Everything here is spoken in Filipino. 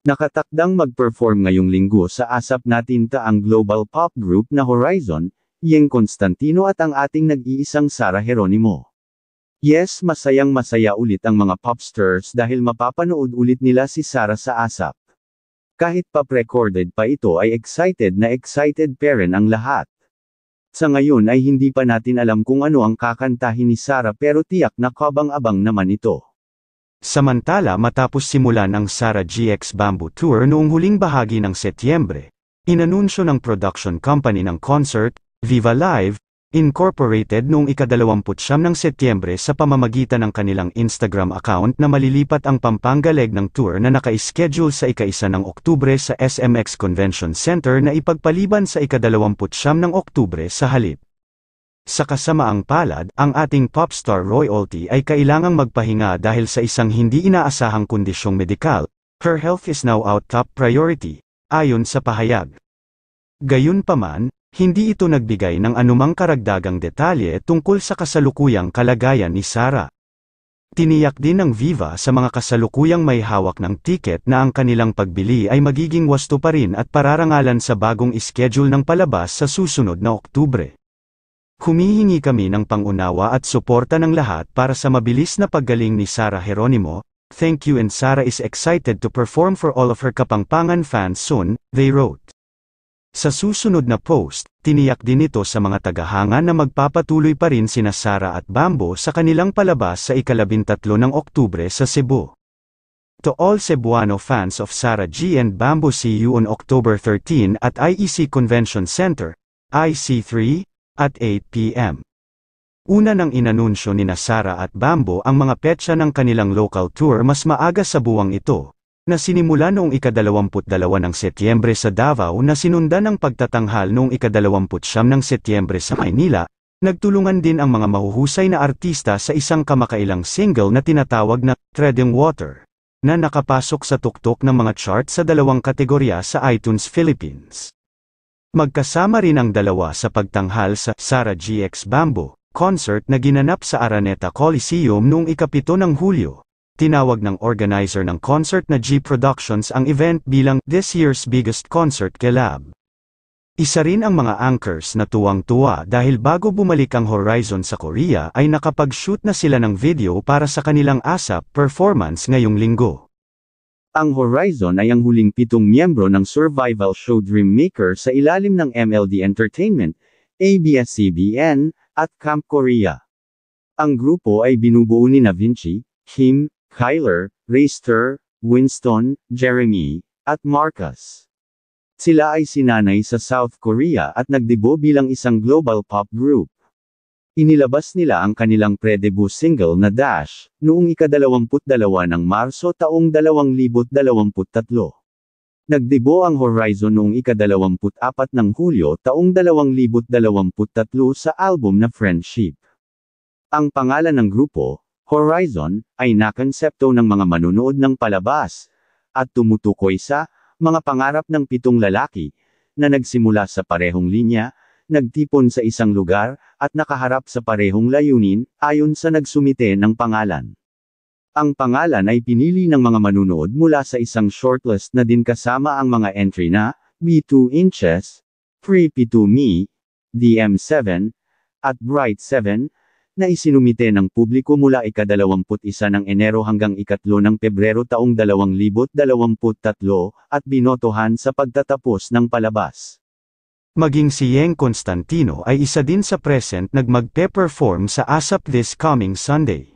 Nakatakdang mag-perform ngayong linggo sa ASAP Natin ang global pop group na Horizon, Yeng Constantino at ang ating nag-iisang Sara Geronimo. Yes, masayang-masaya ulit ang mga popstars dahil mapapanood ulit nila si Sara sa ASAP. Kahit pa-recorded pa ito ay excited pa rin ang lahat. Sa ngayon ay hindi pa natin alam kung ano ang kakantahin ni Sara pero tiyak na kabang-abang naman ito. Samantala matapos simulan ang Sara GX Bamboo Tour noong huling bahagi ng Setyembre, inanunsyo ng production company ng concert, Viva Live, Incorporated noong ika-29 ng Setyembre sa pamamagitan ng kanilang Instagram account na malilipat ang Pampanga leg ng tour na naka-schedule sa ika-1 ng Oktubre sa SMX Convention Center na ipagpaliban sa ika-29 ng Oktubre sa halip. Sa kasamaang palad, ang ating popstar royalty ay kailangang magpahinga dahil sa isang hindi inaasahang kondisyong medikal. Her health is now our top priority, ayon sa pahayag. Gayunpaman, hindi ito nagbigay ng anumang karagdagang detalye tungkol sa kasalukuyang kalagayan ni Sara. Tiniyak din ng Viva sa mga kasalukuyang may hawak ng tiket na ang kanilang pagbili ay magiging wasto pa rin at pararangalan sa bagong schedule ng palabas sa susunod na Oktubre. Humihingi kami ng pangunawa at suporta ng lahat para sa mabilis na paggaling ni Sara Geronimo. Thank you, and Sara is excited to perform for all of her Kapampangan fans soon, they wrote. Sa susunod na post, tiniyak din ito sa mga tagahanga na magpapatuloy pa rin sina Sara at Bambo sa kanilang palabas sa ika-13 ng Oktubre sa Cebu. To all Cebuano fans of Sara G and Bambo, see you on October 13 at IEC Convention Center, IC3, at 8 p.m. Una nang inanunsyo ni Sara at Bambo ang mga petsa ng kanilang local tour mas maaga sa buwang ito, na sinimula noong ika-22 ng Setyembre sa Davao na sinundan ng pagtatanghal noong ika-29 ng Setyembre sa Maynila. Nagtulungan din ang mga mahuhusay na artista sa isang kamakailang single na tinatawag na Treading Water, na nakapasok sa tuktok ng mga chart sa 2 kategorya sa iTunes Philippines. Magkasama rin ang dalawa sa pagtanghal sa Sara GX Bamboo concert na ginanap sa Araneta Coliseum noong ika-7 ng Hulyo. Tinawag ng organizer ng concert na G Productions ang event bilang this year's biggest concert collab. Isa rin ang mga anchors na tuwang-tuwa dahil bago bumalik ang Horizon sa Korea ay nakapag-shoot na sila ng video para sa kanilang ASAP performance ngayong linggo. Ang Horizon ay ang huling 7 miyembro ng survival show Dream Maker sa ilalim ng MLD Entertainment, ABS-CBN, at Camp Korea. Ang grupo ay binubuo ni Vinci, Kim, Kyler, Rayster, Winston, Jeremy, at Marcus. Sila ay sinanay sa South Korea at nagdebu bilang isang global pop group. Inilabas nila ang kanilang pre-debut single na Dash, noong ika-22 ng Marso taong 2023. Nagdebo ang Horizon noong ika-24 ng Hulyo taong 2023 sa album na Friendship. Ang pangalan ng grupo, Horizon, ay nakonsepto ng mga manunood ng palabas, at tumutukoy sa mga pangarap ng 7 lalaki, na nagsimula sa parehong linya, nagtipon sa isang lugar, at nakaharap sa parehong layunin, ayon sa nagsumite ng pangalan. Ang pangalan ay pinili ng mga manunood mula sa isang shortlist na din kasama ang mga entry na, B2 Inches, Creepy to Me, DM7, at Bright 7, na isinumite ng publiko mula ika-21 ng Enero hanggang ika-3 ng Pebrero taong 2023, at binotohan sa pagtatapos ng palabas. Maging si Yeng Constantino ay isa din sa present nagmagpe-perform sa ASAP this coming Sunday.